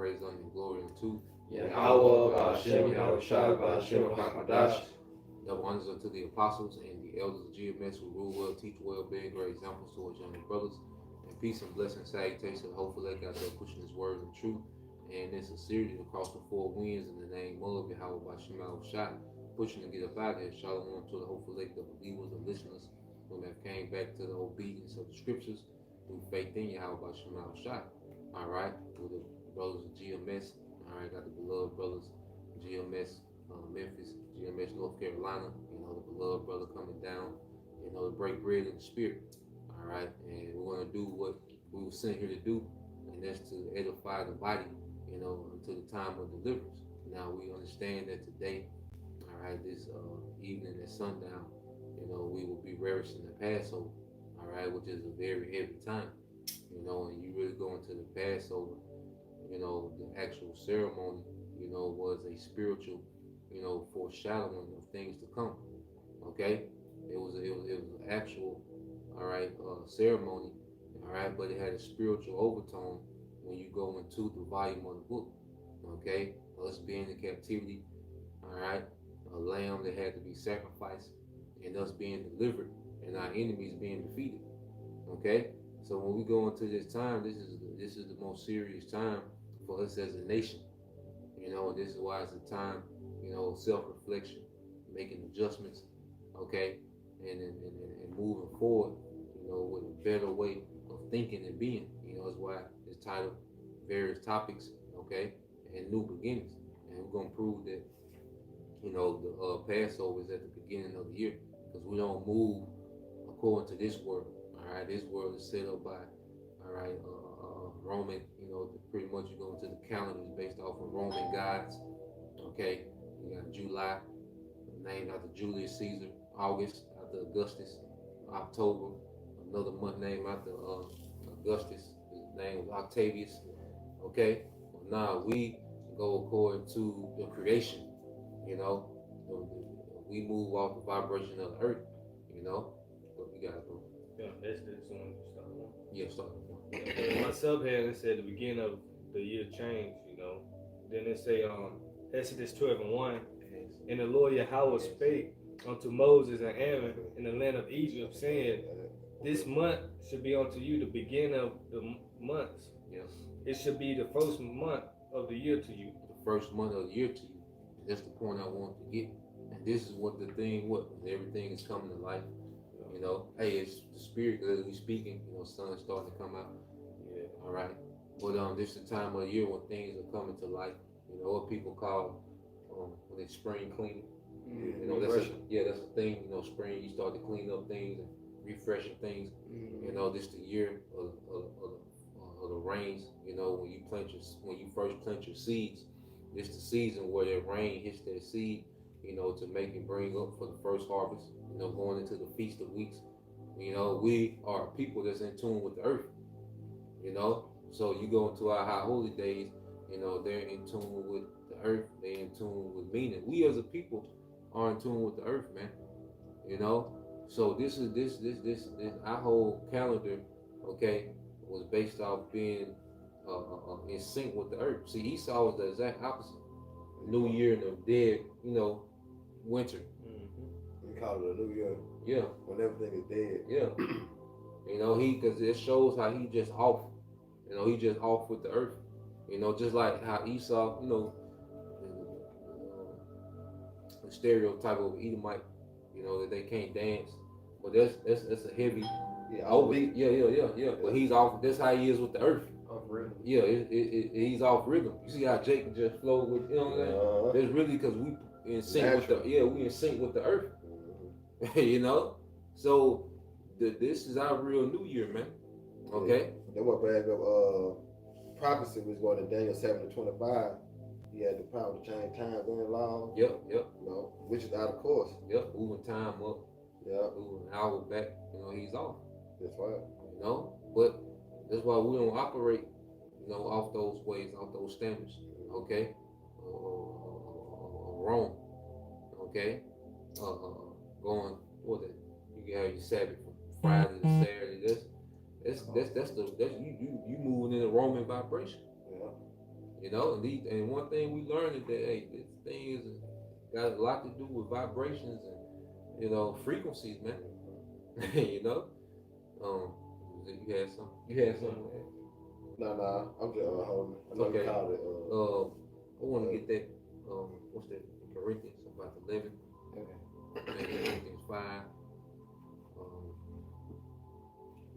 praise, honor, and glory unto Yahweh, Ba'ashem, Yahushua, Ba'ashem, Hakadash. double honors unto the apostles and the elders of GMS who rule well, teach well, being great examples to our younger brothers. And peace and blessing, salutations, hopefully they got there pushing this word of truth and in sincerity across the four winds in the name of Yahweh Ba'ashem, Yahushua, pushing to get up out of here. Shalom to the hopeful lake, the believers, the listeners who have came back to the obedience of the scriptures through faith in Yahweh Ba'ashem, Yahushua. All right, with the brothers of GMS. All right, got the beloved brothers, GMS Memphis, GMS North Carolina. You know, the beloved brother coming down. You know, to break bread in the spirit. All right, and we're gonna do what we were sent here to do, and that's to edify the body. You know, until the time of deliverance. Now we understand that today, all right, this evening at sundown, you know, we will be relishing the Passover. All right, which is a very heavy time. You know, and you really go into the Passover. You know, the actual ceremony, you know, was a spiritual, you know, foreshadowing of things to come. Okay, it was an actual, all right, ceremony, all right, but it had a spiritual overtone when you go into the volume of the book. Okay, us being in captivity, all right, a lamb that had to be sacrificed, and us being delivered, and our enemies being defeated. Okay, so when we go into this time, this is the most serious time for us as a nation. You know, and this is why it's a time, you know, self-reflection, making adjustments, okay, and moving forward, you know, with a better way of thinking and being. You know, that's why it's titled various topics, okay, and new beginnings. And we're gonna prove that, you know, the Passover is at the beginning of the year, because we don't move according to this world. All right, this world is set up by, all right, Roman, you know, pretty much you go into the calendars based off of Roman gods. Okay, you got July, named after Julius Caesar. August, after Augustus. October, another month named after Augustus. His name was Octavius. Okay, well, now we go according to the creation. You know, we move off the vibration of the earth. You know, what we gotta do. Yeah, that's the one to start one. Yeah, start one. My subhead, it said the beginning of the year change, you know. Then it say Exodus 12:1, and the Lord Yahweh spake unto Moses and Aaron in the land of Egypt, saying, this month should be unto you the beginning of the months. Yes. It should be the first month of the year to you. The first month of the year to you. And that's the point I want to get. And this is what the thing, everything is coming to life. You know, hey, it's the spirit literally speaking. You know, sun is starting to come out. Yeah. All right. But this is the time of the year when things are coming to life. You know what people call when it's spring cleaning. Mm-hmm. You know, that's a thing. You know, spring you start to clean up things and refreshing things. Mm-hmm. You know, this the year of the rains. You know, when you first plant your seeds, this the season where the rain hits that seed. You know, to make it bring up for the first harvest. You know, going into the Feast of Weeks. You know, we are people that's in tune with the earth. You know, so you go into our high holy days. You know, they're in tune with the earth. They're in tune with meaning. We as a people are in tune with the earth, man. You know, so this our whole calendar, okay, was based off being in sync with the earth. See, Esau was the exact opposite. New Year in the dead, you know, winter. Mm-hmm. We call it a new year. Yeah. When everything is dead. Yeah. You know, because it shows how he just off. You know, he just off with the earth. You know, just like how Esau, you know, the stereotype of Edomite, you know, that they can't dance. But that's a heavy. Yeah. Yeah. But he's off. That's how he is with the earth. Off rhythm. Yeah, he's off rhythm. You see how Jake can just flow with, you know what I'm saying? That's really because we in sync with we in sync with the earth. Mm-hmm. You know, so this is our real new year, man. Okay. Then what bag of prophecy was going to Daniel 7:25. He had the power to change times and laws. Yep. You know, which is out of course. Yep, moving time up. Yep. Moving an hour back. You know, he's off. That's right. You know, but that's why we don't operate, you know, off those ways, off those standards. Okay. Wrong. Okay. Going what that you can have your Sabbath from Friday to Saturday. That's you moving in a Roman vibration. Yeah. You know, and one thing we learned is that hey, this thing is got a lot to do with vibrations and frequencies, man. you know, um, you had some, man. No, I'm just holding. I know Okay. you called it. I want to get that. What's that? Corinthians about 11. Corinthians 5.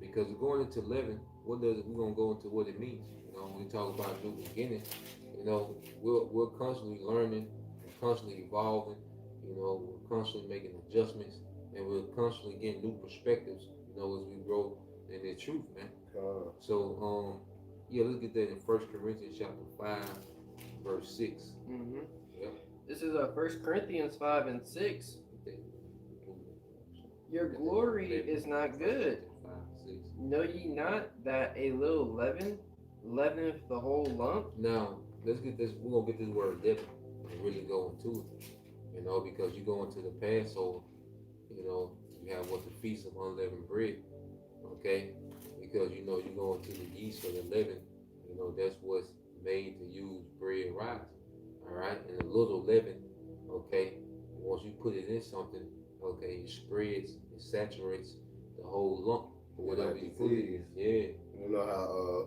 Because going into 11, what does it? We're gonna go into what it means. When we talk about new beginning, we're constantly learning, we're constantly evolving. We're constantly making adjustments, and we're constantly getting new perspectives. As we grow in the truth, man. So, yeah, let's get that in 1 Corinthians chapter 5, verse 6. Mm-hmm. Yep. This is 1 Corinthians 5 and 6. Your glory is not good. 5, 6. Know ye not that a little leaven leaveneth the whole lump? Now, let's get this. We're gonna get this word leaven and really go into it. Because you go into the Passover, you have what the feast of unleavened bread. Okay, because you go into the yeast or the leaven. That's what's made to use bread rise. All right, and a little leaven. Okay, once you put it in something, okay, it spreads, it saturates the whole lump or whatever you put it in. Yeah. You know how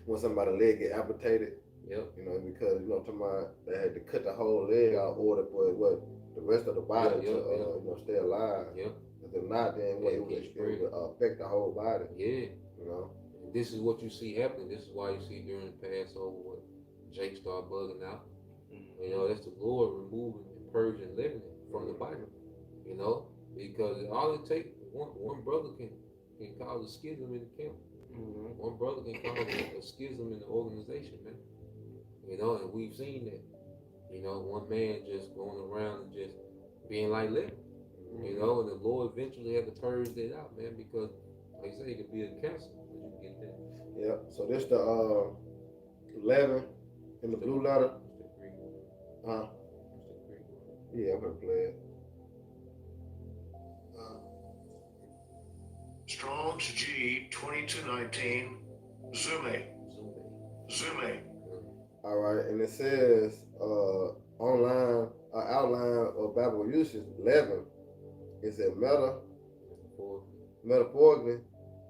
when somebody's leg get amputated. Yep. Because talking about they had to cut the whole leg out order for what the rest of the body to stay alive. Yep. If not, then it would affect the whole body. Yeah. And this is what you see happening. This is why you see during the Passover what Jake started bugging out. That's the Lord removing and purging leaven from the body. Because all it takes one brother can cause a schism in the camp. Mm-hmm. One brother can cause a schism in the organization, man. And we've seen that. One man just going around and just being like leaven. And the Lord eventually had to purge that out, man, because like you say, it could be a cancer. But you get that. Yep. So this the leaven in the blue letter. Huh? Yeah, I'm gonna play it. Strong's G 2219 Zume. All right, and it says online outline of Bible usage. Leaven is a metaphorically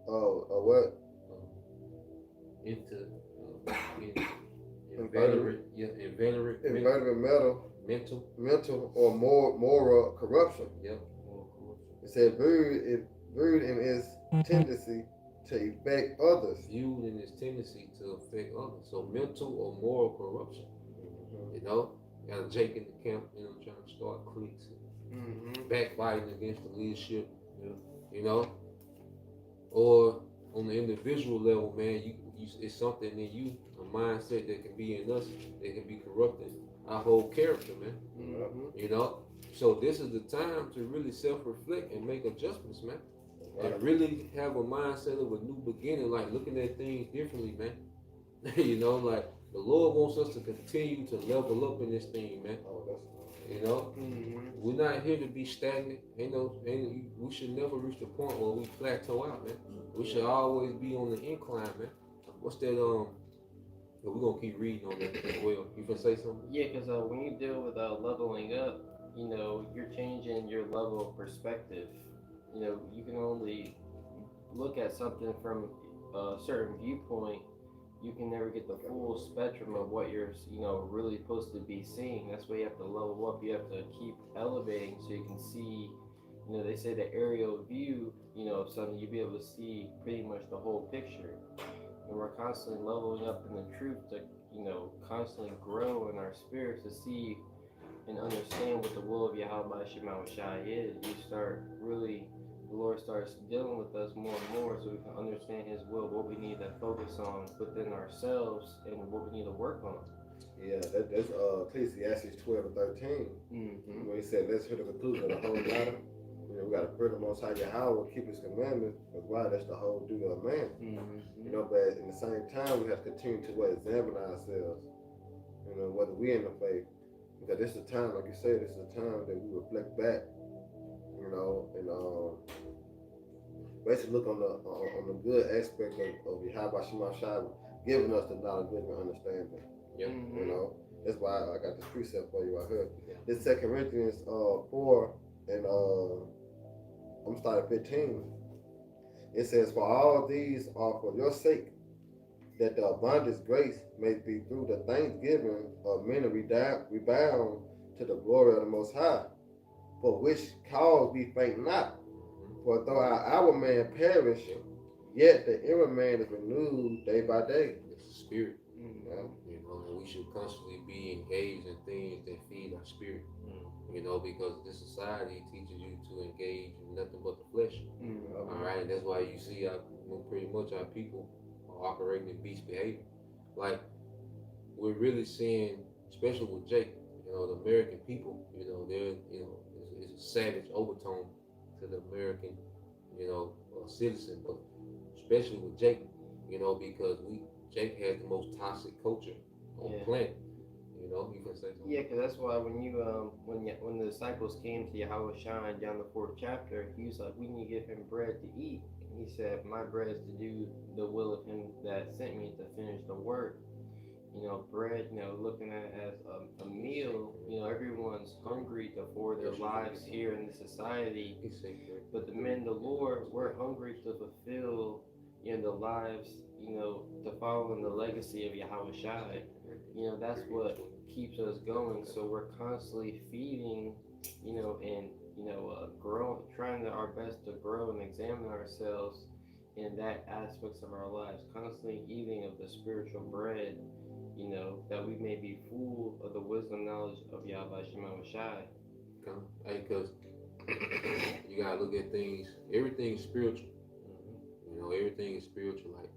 what? Inveterate mental or moral corruption. Yep. It said viewed in its tendency to affect others. Viewed in its tendency to affect others. So mental or moral corruption. Got a Jake in the camp, trying to start cliques, backbiting against the leadership. Or on the individual level, man, you it's something in you, a mindset that can be in us that can be corrupting our whole character, man. So this is the time to really self-reflect and make adjustments, man. And really have a mindset of a new beginning, like looking at things differently, man. Like the Lord wants us to continue to level up in this thing, man. We're not here to be stagnant. And we should never reach the point where we plateau out, man. We should always be on the incline, man. What's that? We're gonna keep reading on that as well. You can say something? Yeah, because when you deal with leveling up, you're changing your level of perspective. You can only look at something from a certain viewpoint. You can never get the full spectrum of what you're, really supposed to be seeing. That's why you have to level up. You have to keep elevating so you can see, they say the aerial view, of something, you'll be able to see pretty much the whole picture. And we're constantly leveling up in the truth to, constantly grow in our spirits to see and understand what the will of Yahweh Shai is. You start really, the Lord starts dealing with us more and more so we can understand His will, what we need to focus on within ourselves, and what we need to work on. Yeah, that's Ecclesiastes 12 and 13. When He said, let's hear the conclusion of the whole matter. We got to fear the Most High Yahweh, keep His commandments, because why? That's the whole duty of man. But in the same time, we have to continue to examine ourselves, whether we in the faith. Because this is a time, like you said, this is a time that we reflect back, and basically look on the good aspect of Yahweh Shema Shai, giving us the knowledge, wisdom, and understanding. Yeah. You know, that's why I got this precept for you right here. Yeah. This 2 Corinthians 4 and I'm starting 15. It says, "For all these are for your sake, that the abundant grace may be through the thanksgiving of many rebound to the glory of the Most High, for which cause we faint not. For though our outward man perish, yet the inward man is renewed day by day." It's a spirit. Yeah. You know, and we should constantly be engaged in things that feed our spirit. You know, because this society teaches you to engage in nothing but the flesh. All right, and that's why you see pretty much our people are operating in beast behavior. Like we're really seeing, especially with Jake, you know, the American people, you know, it's a savage overtone to the American, you know, citizen, but especially with Jake, you know, because Jake has the most toxic culture on the planet. You know, you can say something. Yeah, because that's why when when the disciples came to Yahweh Shine down the 4th chapter, he was like, "We need to give him bread to eat." And he said, "My bread is to do the will of him that sent me to finish the work." You know, bread, you know, looking at it as a meal, you know, everyone's hungry for their lives here in this society. But the men, the Lord, we're hungry to fulfill, you know, the lives, you know, to follow in the legacy of Yahweh Shai. You know, that's what keeps us going. So we're constantly feeding, you know, and, you know, trying our best to grow and examine ourselves in that aspects of our lives, constantly eating of the spiritual bread, you know, that we may be full of the wisdom knowledge of Yahweh Shema Shai. Hey, because you gotta look at things. Everything is spiritual. You know, everything is spiritual. Like,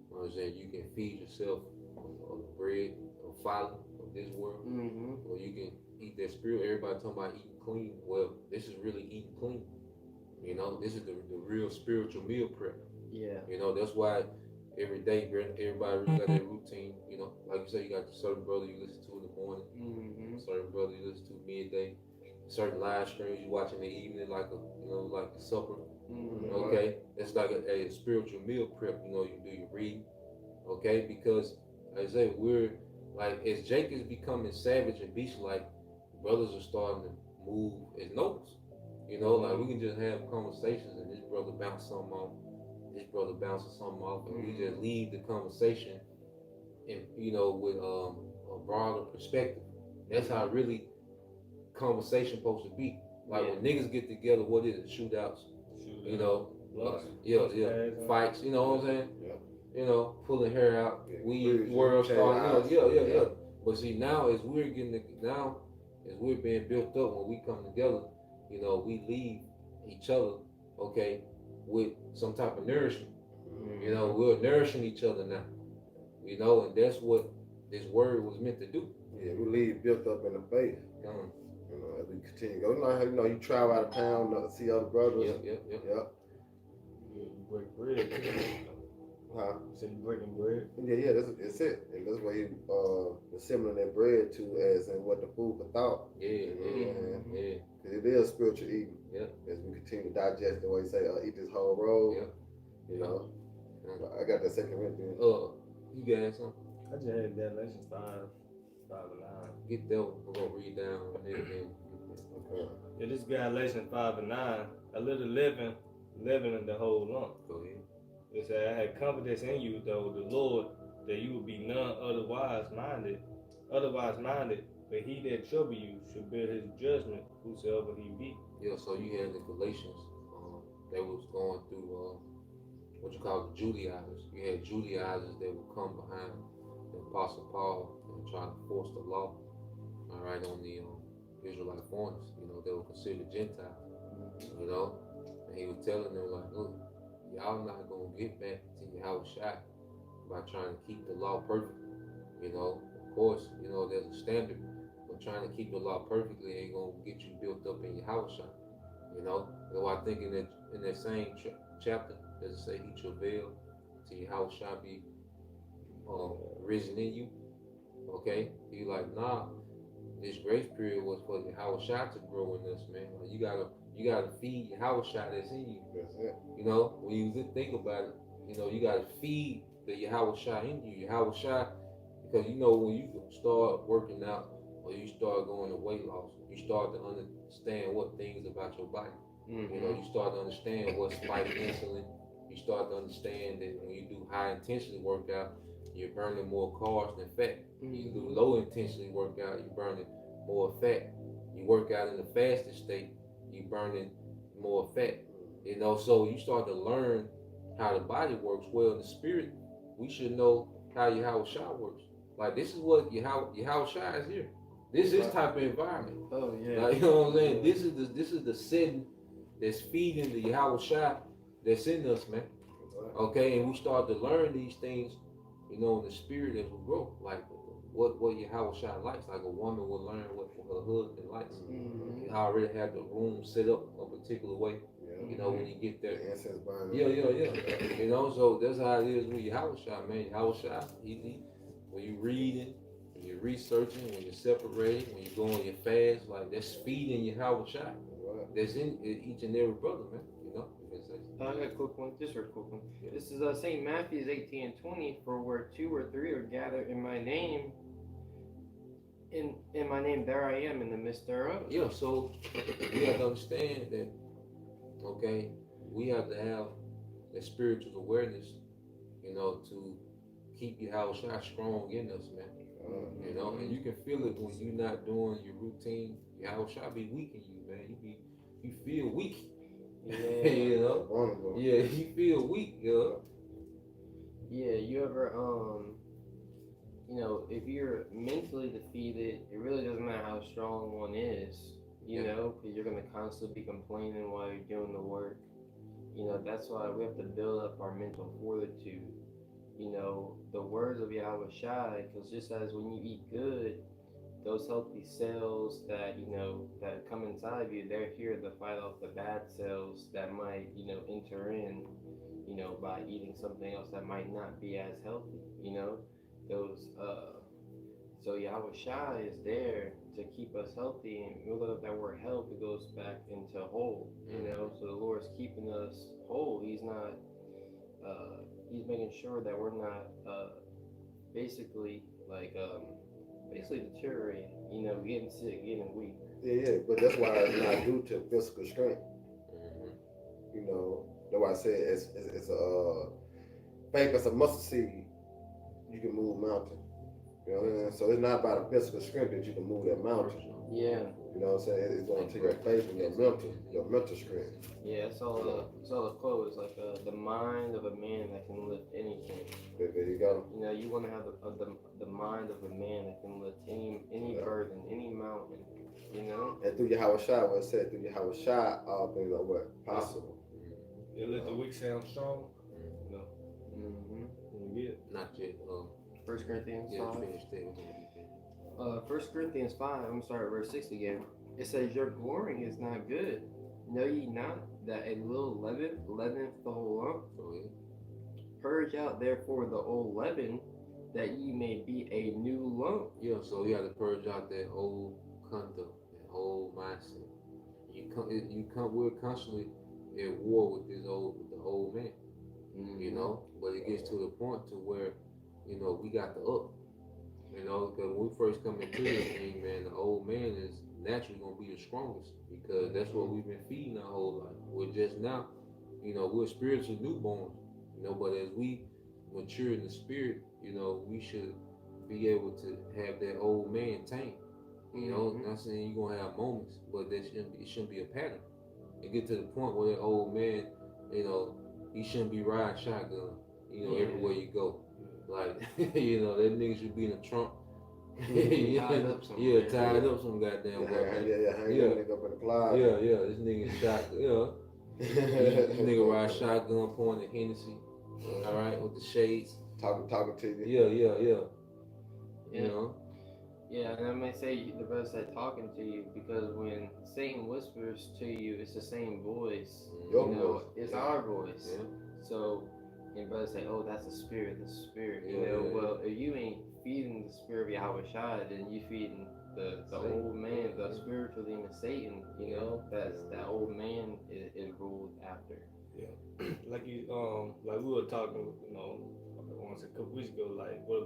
you know what I'm saying, you can feed yourself on the bread of folly of this world, or you can eat that spirit. Everybody talking about eating clean. Well, this is really eating clean. You know, this is the real spiritual meal prep. Yeah. You know, that's why every day everybody really got their routine. You know, like you say, you got a certain brother you listen to in the morning, certain brother you listen to midday, certain live streams you watch in the evening, like a supper. Okay, it's like a spiritual meal prep. You know, you do your reading. Okay, because like I say, we're like, as Jake is becoming savage and beast-like, brothers are starting to move as nobles. You know, like we can just have conversations and this brother bounce something off, this brother bounces something off, and we just leave the conversation, and you know, with a broader perspective. That's how really conversation supposed to be. Like when niggas get together, what is it? Shootouts. You know, fights. You know what I'm saying? Yeah. You know, pulling hair out, weed, world star. You know, yeah. But see, now as we're being built up, when we come together, you know, we leave each other, okay, with some type of nourishment. You know, we're nourishing each other now. You know, and that's what this word was meant to do. Yeah, we leave built up in the faith. You know, as we continue to go. You know how you travel out of town, see other brothers. Yep. You break bread. Huh? So you breaking bread? Yeah, that's it. And that's why you assembling that bread to as in what the food for thought. Yeah. Because it is spiritual eating. Yeah. As we continue to digest the way you say, eat this whole roll. Yeah. You know. I got that 2 Corinthians. You got something? I just had Galatians 5 and 9. Get that one. We're gonna read down and then. Okay. Yeah, this Galatians 5 and 9. A little leaven in the whole lump. Go ahead. It said, "I had confidence in you, though, the Lord, that you will be none otherwise minded, but he that trouble you should bear his judgment, whosoever he be." Yeah, so you had the Galatians, they was going through what you call the Judaizers. You had Judaizers that would come behind the Apostle Paul and try to force the law, all right, on the Israelite foreigners. You know, they were considered Gentiles. You know, and he was telling them like, look, y'all not gonna get back to Yahweh Shai by trying to keep the law perfect. You know, of course, you know, there's a standard, but trying to keep the law perfectly ain't gonna get you built up in Yahweh Shai. You know, so I think in that same chapter, does it say he travailed till Yahweh Shai be risen in you? Okay, he like, nah, this grace period was for Yahweh Shai to grow in us, man. Like, you gotta feed Yahweh Shai that's in you. That's it. You know, when you think about it, you know, you gotta feed the Yahweh Shai in you. Yahweh Shai, because you know when you start working out or you start going to weight loss, you start to understand what things about your body. You know, you start to understand what spikes insulin. You start to understand that when you do high intensity workout, you're burning more carbs than fat. You do low intensity workout, you're burning more fat. You work out in the fasted state, you're burning more fat. You know, so you start to learn how the body works. Well, in the spirit, we should know how Yahweh Shah works. Like this is what Yahweh Shah is here. This is type of environment. Oh yeah. Like, you know what I'm saying? This is the setting that's feeding the Yahweh Shah that's in us, man. Okay, and we start to learn these things, you know, in the spirit as we grow. Like what Yahweh Shah likes. Like a woman will learn what her husband likes. You already have the room set up a particular way. You know, when you get there. Incense burning. Yeah. You know, so that's how it is with Yahweh Shah, man. Yahweh Shah, when you reading, when you're researching, when you're separating, when you go on your fast, like that's feeding Yahweh Shah. That's in each and every brother, man. You know. I got a quick one, just a quick one. This is St. Matthew's 18:20. For where 2 or 3 are gathered in my name, in my name, there I am in the midst thereof. Yeah, so we have to understand that, okay, we have to have that spiritual awareness, you know, to keep Yahweh Shah strong in us, man. You know, and you can feel it when you're not doing your routine. Yahweh Shah be weak in you, man. You feel weak. Yeah. You know? Yeah, you feel weak, you know? Yeah, you ever, you know, if you're mentally defeated, it really doesn't matter how strong one is, you know, because you're going to constantly be complaining while you're doing the work. You know, that's why we have to build up our mental fortitude. You know, the words of Yahweh Shai, because just as when you eat good, those healthy cells that, you know, that come inside you, they're here to fight off the bad cells that might, you know, enter in, you know, by eating something else that might not be as healthy, you know, those, so Yahweh Shai is there to keep us healthy, and we look at that word health, it goes back into whole, you know, so the Lord's keeping us whole. He's not, he's making sure that we're not, basically, like, basically deteriorating, you know, getting sick, getting weak. Yeah, but that's why it's not due to physical strength. You know, that's why I said it's a faith as a mustard seed. You can move a mountain. You know what I mean? So it's not about a physical strength that you can move that mountain. Yeah. You know what I'm saying? It's going to take your faith and your mental strength. Yeah, it's all the quote is like the mind of a man that can lift anything. There you go. You know, you want to have the mind of a man that can lift any burden, any mountain. You know. And through Yahweh Shai, what it said, through Yahweh Shai, all things are what possible. You let the weak sound strong. No. You get Not yet. 1 Corinthians 5. Finish that. 1 Corinthians 5, I'm gonna start at verse 6 again. It says, your glorying is not good. Know ye not that a little leaven leaveneth the whole lump? Purge out therefore the old leaven, that ye may be a new lump. Yeah, so you have to purge out that old conduct, that old mindset. We're constantly at war with the old man. You know, but it gets to the point to where, you know, we got the up. You know, because when we first come into this thing, man, the old man is naturally going to be the strongest, because that's what we've been feeding our whole life. We're just now, you know, we're spiritual newborns, you know, but as we mature in the spirit, you know, we should be able to have that old man tamed. You know, I'm not saying you're going to have moments, but it shouldn't be a pattern. It get to the point where that old man, you know, he shouldn't be riding shotgun, you know, everywhere you go. Like, you know, that nigga should be in the trunk. Tied up somewhere. Yeah, tied up some goddamn way. Hang that nigga up in the closet. Yeah, this nigga shot, this nigga ride shotgun, pointing at Hennessy, all right, with the shades. Talking to you. Yeah. You know? Yeah, and I may say the brother said talking to you, because when Satan whispers to you, it's the same voice. Your you know, voice. it's our voice. Yeah. So, and brother say, oh, that's the spirit. You Yeah, know, yeah. well, if you ain't feeding the spirit of Yahweh Shai, then you feeding the old man, the spiritual demon Satan. You know, that old man is ruled after. Yeah. like we were talking, you know, once a couple weeks ago,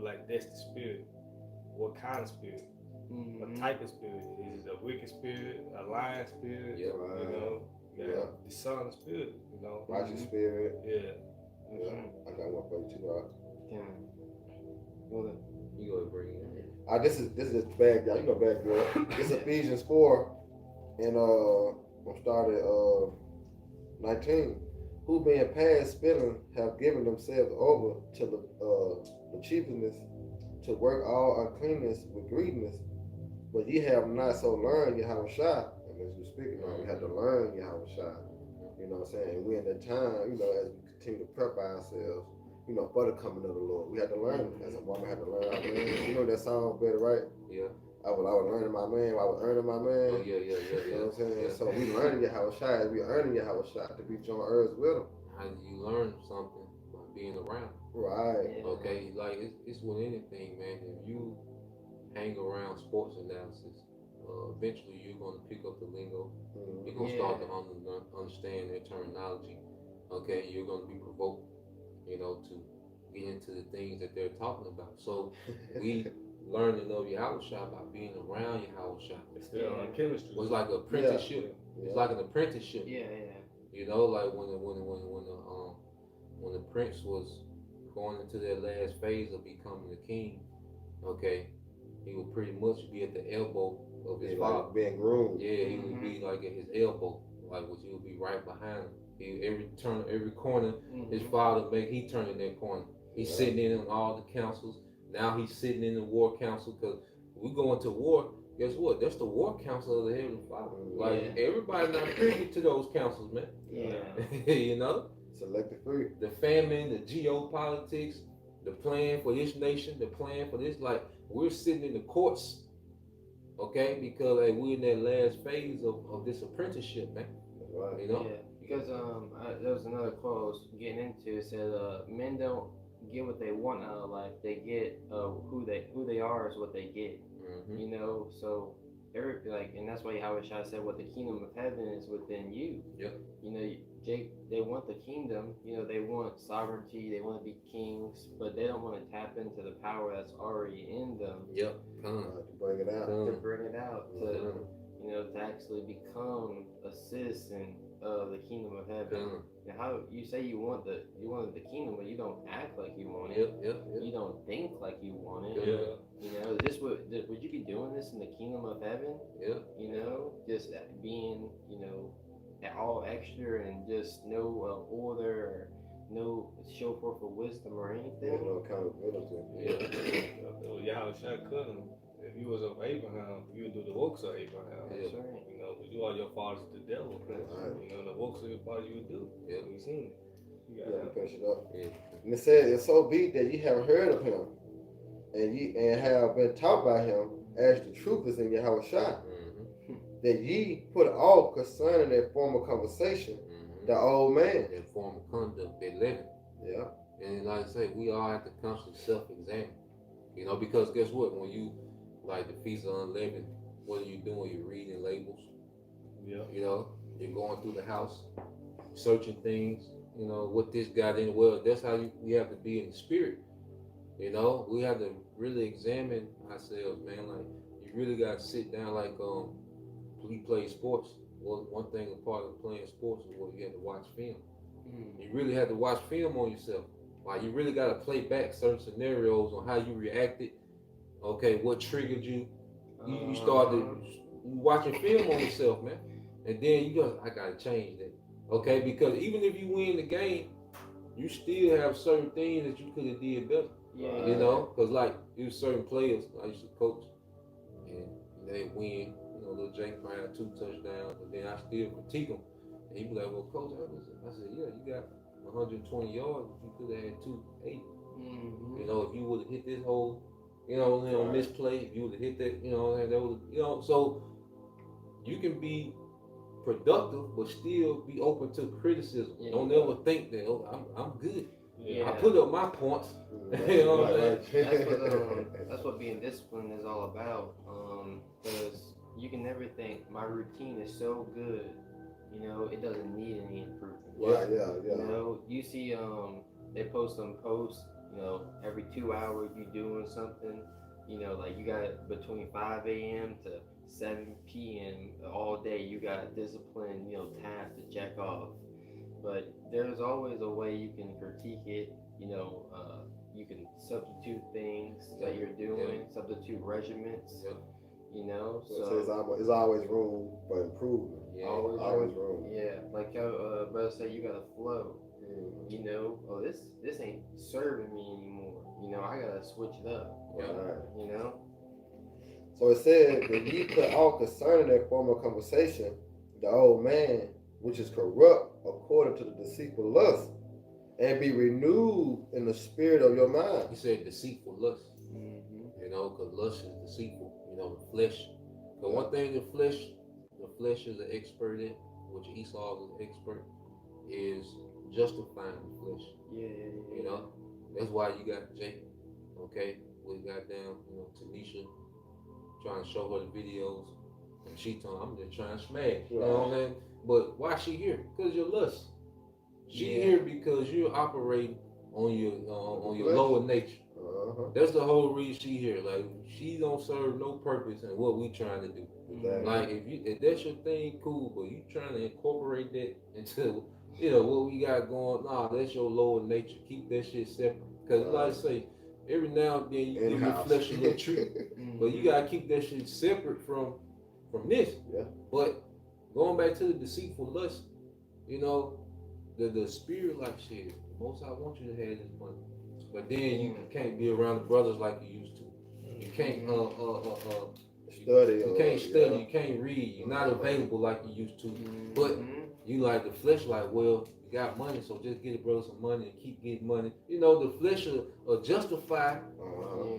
like that's the spirit. what kind of spirit, what type of spirit. Is it a wicked spirit, a lying spirit? Yeah. You know, the son spirit. You know, Righteous spirit. Yeah. Yeah. I got one for you too, Rob. Yeah. You go ahead, bring it in. This is bad guy. You know bad girl. It's Ephesians 4 and I'm started 19. Who being past spilling have given themselves over to the chiefness to work all uncleanness with greediness, but ye have not so learned Yahushua. And as we're speaking on, we have to learn Yahushua. You know what I'm saying? And we're in that time, you know, as we continue to prep ourselves, you know, for the coming of the Lord. We have to learn as a woman had to learn our man. You know that song better, right? Yeah. I was learning my man while I was earning my man. Oh, yeah. You know what I'm saying? Yeah. So we learning Yahushua, we earning Yahushua to be joint heirs with him. How do you learn something by being around? Right. Okay, like it's with anything, man. If you hang around sports analysis, eventually you're gonna pick up the lingo. You're gonna start to understand their terminology. Okay, you're gonna be provoked, you know, to get into the things that they're talking about. So we learn to know Yahushua by being around Yahushua. It's still on chemistry. It's like an apprenticeship. Yeah. It's like an apprenticeship. Yeah. You know, like when the prince was going into that last phase of becoming the king, okay, he would pretty much be at the elbow of his father. Like being groomed. Yeah, he would be like at his elbow, like which he would be right behind him. Every corner his father make, he turn in that corner. He's sitting in on all the councils. Now he's sitting in the war council, because we go into war. Guess what? That's the war council of the Heavenly Father. Like everybody not privy to those councils, man. Yeah. You know, Selected free. the famine, the geopolitics, the plan for this nation, the plan for this. Like we're sitting in the courts, okay, because like, we're in that last phase of this apprenticeship, man. Right. You know. Yeah. Because there was another quote I was getting into. It said, "Men don't get what they want out of life. They get who they are is what they get." You know, so and that's why Yahushua said, "What the kingdom of heaven is within you." Yep. You know, they want the kingdom. You know, they want sovereignty. They want to be kings, but they don't want to tap into the power that's already in them. Yep. To bring it out. To bring it out, to actually become a citizen of the kingdom of heaven. And how you say you want the kingdom, but you don't act like you want it. Yep. You don't think like you want it. Yeah. You know, would you be doing this in the kingdom of heaven? Yeah. You know, just being, all extra and just no order or no show forth of wisdom or anything. No accountability. Yahushua couldn't. If you was of Abraham, you would do the works of Abraham. That's right. You know, but you are your fathers the devil. Right. You know, the works of your father you would do. Yeah. We seen it. You Yeah, got finish it up. Yeah. And it said, "It's so be that ye have heard of him, and have been taught by him, as the truth is in Yahushua, that ye put off concerning that former conversation, the old man." That form of conduct, that living. Yeah. And like I say, we all have to constantly self-examine. You know, because guess what? When you, like the Feast of Unleavened, what are you doing? You're reading labels. Yeah. You know, you're going through the house, searching things. You know, what this got in. Well, that's how we have to be in the spirit. You know, we have to really examine ourselves, man. Like, you really got to sit down, like, we play sports. Well, one thing, a part of playing sports is you have to watch film. You really have to watch film on yourself. Like, you really got to play back certain scenarios on how you reacted. Okay, what triggered you. You started watching film on yourself, man. And then you go, I got to change that. Okay, because even if you win the game, you still have certain things that you could have did better. Yeah. You know, because like, there was certain players I used to coach, and they win. You know, little Jake probably had 2 touchdowns, but then I still critique him. And he'd be like, "Well, coach, I said, yeah, you got 120 yards, but you could have had 280. You know, if you would have hit this hole, you know, on this play, if you would have hit that, you know, and that would, you know, so you can be productive, but still be open to criticism. Yeah. Don't ever think that, oh, I'm good. Yeah. I put up my points. You know what I'm saying? That's what being disciplined is all about. Because you can never think my routine is so good, you know, it doesn't need any improvement. Yeah. You know, you see, they post some posts, you know, every 2 hours you doing something, You know, like you got between 5 a.m. to 7 p.m. all day, you got discipline, you know, tasks to check off. But there's always a way you can critique it. You know, you can substitute things that you're doing, substitute regiments. You know, so it's always room for improvement. Always room. Yeah, like your brother said, you gotta flow. You know, oh, this ain't serving me anymore. You know, I gotta switch it up. Right. You know. So it said that ye put all concerning that former conversation, the old man, which is corrupt according to the deceitful lust, and be renewed in the spirit of your mind. He said deceitful lust. You know, because lust is deceitful. You know, the flesh. But one thing the flesh is an expert in, which Esau is an expert, is justifying the flesh. You know, that's why you got Jacob. Okay, we got down, you know, Tanisha trying to show her the videos, and she told him, I'm just trying to smash. You know what I mean? But why she here? Because your lust. She here because you're operating on your lower nature. That's the whole reason she here. Like, she don't serve no purpose in what we trying to do. Like, if that's your thing, cool. But you trying to incorporate that into, you know, what we got going. Nah, that's your lower nature. Keep that shit separate. Because like I say, every now and then you give your flesh a little treat, but you gotta keep that shit separate from this. But going back to the deceitful lust, you know, the spirit like shit. Most I want you to have this money, but then you can't be around the brothers like you used to. You can't study. You can't study. You can't read. You're not available like you used to. But you like the flesh, like, well, you got money, so just get a brother some money and keep getting money. You know, the flesh will justify.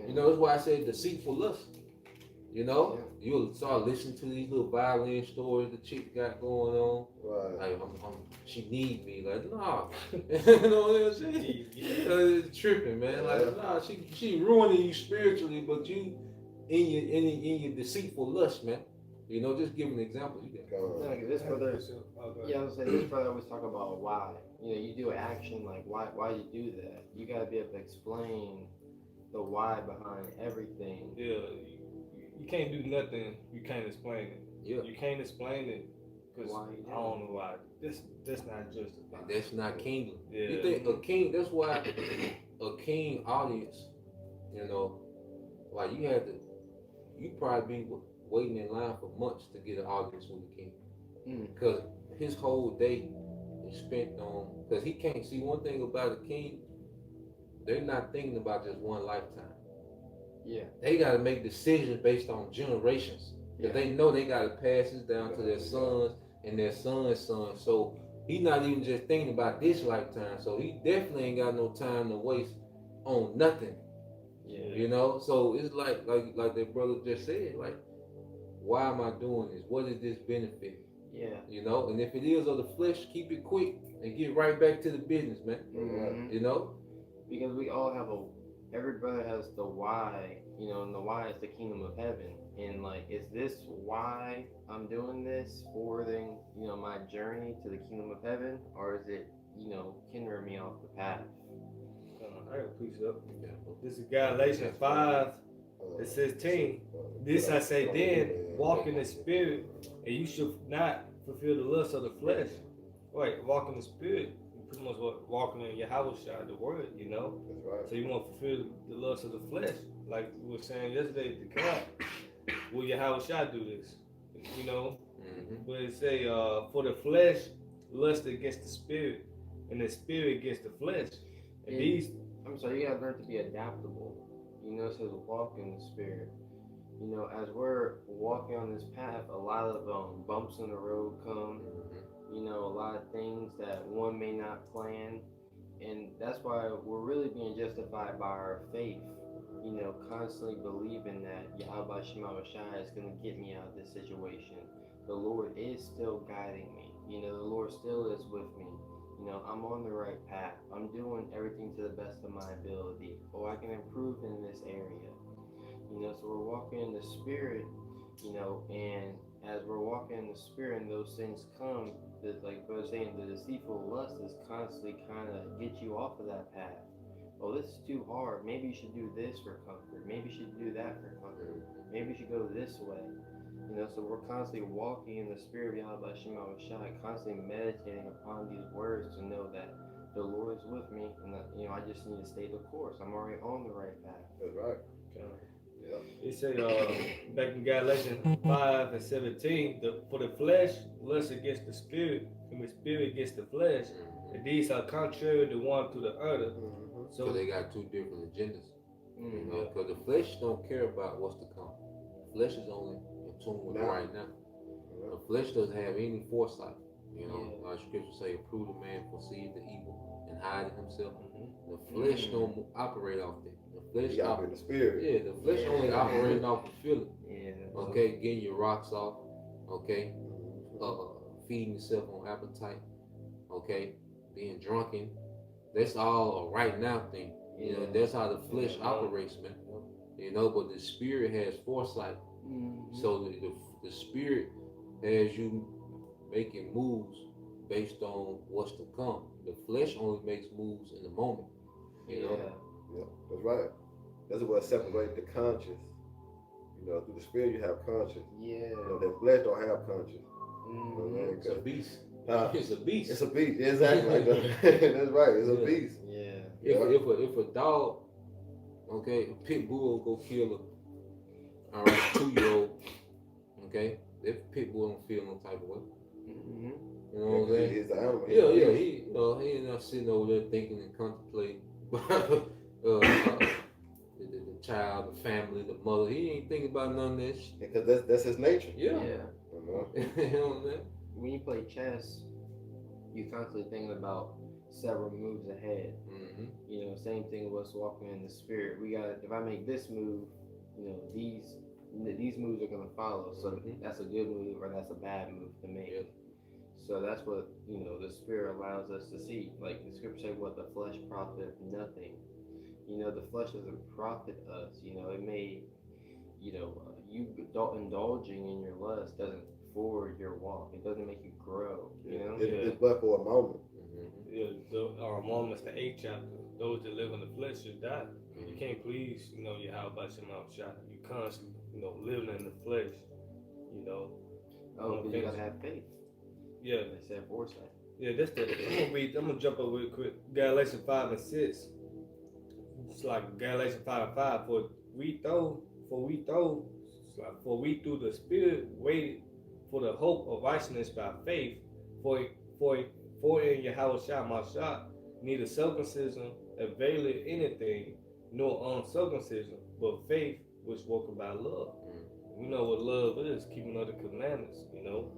You know, that's why I said deceitful lust. You know, you'll start listening to these little violin stories the chick got going on. Like, she need me. Like, nah. You know what I'm saying? It's tripping, man. Like, nah, she ruining you spiritually, but you in your deceitful lust, man. You know, just give an example. You got like this brother. I was saying, this brother always talk about why. You know, you do an action like why you do that. You gotta be able to explain the why behind everything. You can't do nothing. You can't explain it. You can't explain it because I don't know why. That's not justified. That's not kingdom. You think a king? That's why a king audience. You know, like you probably be waiting in line for months to get an audience with the king, because his whole day is spent on. Because he can't see one thing about a king. They're not thinking about just one lifetime. They got to make decisions based on generations. Because they know they got to pass this down to their sons and their sons' sons. So he's not even just thinking about this lifetime. So he definitely ain't got no time to waste on nothing. You know? So it's like that brother just said, like, why am I doing this? What is this benefit? You know? And if it is of the flesh, keep it quick and get right back to the business, man. You know? Because we all have every brother has the why, you know, and the why is the kingdom of heaven. And like, is this why I'm doing this, forwarding, you know, my journey to the kingdom of heaven, or is it, you know, hindering me off the path? I got a piece up. This is Galatians 5, it says 10. This I say then, walk in the spirit, and you should not fulfill the lust of the flesh. Wait, walk in the spirit. Pretty much walking in your house shot the word, you know. So you want to fulfill the lust of the flesh, like we were saying yesterday at the camp. Will your house shot do this? You know. But it say, for the flesh lust against the spirit, and the spirit against the flesh. And these. I'm sorry, you gotta learn to be adaptable. You know, it says walk in the spirit. You know, as we're walking on this path, a lot of bumps in the road come. You know, a lot of things that one may not plan. And that's why we're really being justified by our faith. You know, constantly believing that Yahweh Shema Shai is going to get me out of this situation. The Lord is still guiding me. You know, the Lord still is with me. You know, I'm on the right path. I'm doing everything to the best of my ability. Or I can improve in this area. You know, so we're walking in the Spirit, you know, and as we're walking in the Spirit and those things come, like I was saying, the deceitful lust is constantly kind of get you off of that path. oh, this is too hard. Maybe you should do this for comfort. Maybe you should do that for comfort. Maybe you should go this way. You know, so we're constantly walking in the spirit of Yahweh Shema Shai, constantly meditating upon these words to know that the Lord is with me, and that, you know, I just need to stay the course. I'm already on the right path. That's right. Yeah. He said back in Galatians 5:17, for the flesh lusts against the spirit, and the spirit against the flesh, and these are contrary the one to the other. So they got two different agendas. You know, because the flesh don't care about what's to come. The flesh is only in tune with right now. The flesh doesn't have any foresight. You know, like scripture say, a prudent man foresees the evil and hide himself. The flesh don't operate off that. The flesh operates the spirit. Yeah, the flesh only operating off the feeling. Yeah. Okay, getting your rocks off. Okay, feeding yourself on appetite. Okay, being drunken. That's all a right now thing. You know, that's how the flesh operates, man. You know, but the spirit has foresight. So the spirit has you making moves based on what's to come. The flesh only makes moves in the moment. You know? Yeah, that's right. That's what separates the conscious. You know, through the spirit you have conscience. Yeah. You know, the flesh don't have conscience. It's a beast. It's a beast. It's a beast. Exactly. That's right. It's a beast. Yeah. If a dog, okay, a pit bull go kill a 2-year-old, okay, that pit bull don't feel no type of way. You know what I'm saying? He's an animal. Yeah. He not sitting over there thinking and contemplating the child, the family, the mother. He ain't thinking about none of that shit. Because that's his nature. Yeah. You know? You know what I'm saying? When you play chess, you're constantly thinking about several moves ahead. You know, same thing with us walking in the spirit. We got, if I make this move, you know, these moves are gonna follow. So that's a good move or that's a bad move to make. So that's what, you know, the spirit allows us to see. Like the scripture said, what the flesh profiteth nothing. You know, the flesh doesn't profit us. You know, it may, you know, you indulging in your lust doesn't forward your walk. It doesn't make you grow. You know, it's but for a moment. Yeah, Romans the 8th chapter. Those that live in the flesh should die. You can't please, you know, your how about your mouth shot. You constantly, you know, living in the flesh. You know. because you gotta have faith. Yeah. They said foresight. Yeah, that's I'm gonna jump up real quick. Galatians 5:6. It's like Galatians 5:5. For we through the Spirit waited for the hope of righteousness by faith. For in Yahweh Shah neither circumcision availeth anything, nor uncircumcision, but faith which worketh by love. We know what love is, keeping of the commandments, you know.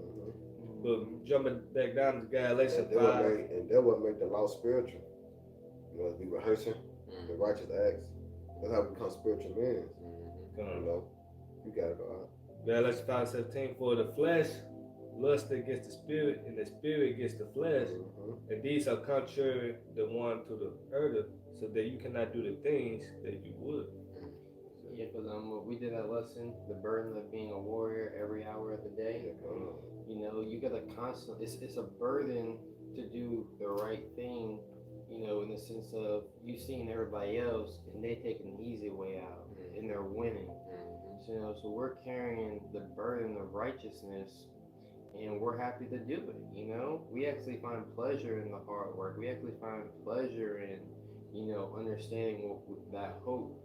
But jumping back down to Galatians 5. And that what make the law spiritual. You know, as we rehearsing the righteous acts. That's how we become spiritual men. You know, you gotta go out. Galatians 5:17. For the flesh lust against the spirit, and the spirit against the flesh, and these are contrary the one to the other, so that you cannot do the things that you would. Yeah, because we did that lesson, the burden of being a warrior every hour of the day. You know, you gotta constantly, it's a burden to do the right thing, you know, in the sense of you seeing everybody else and they taking the easy way out and they're winning. So, you know, so we're carrying the burden of righteousness and we're happy to do it, you know? We actually find pleasure in the hard work. We actually find pleasure in, you know, understanding that hope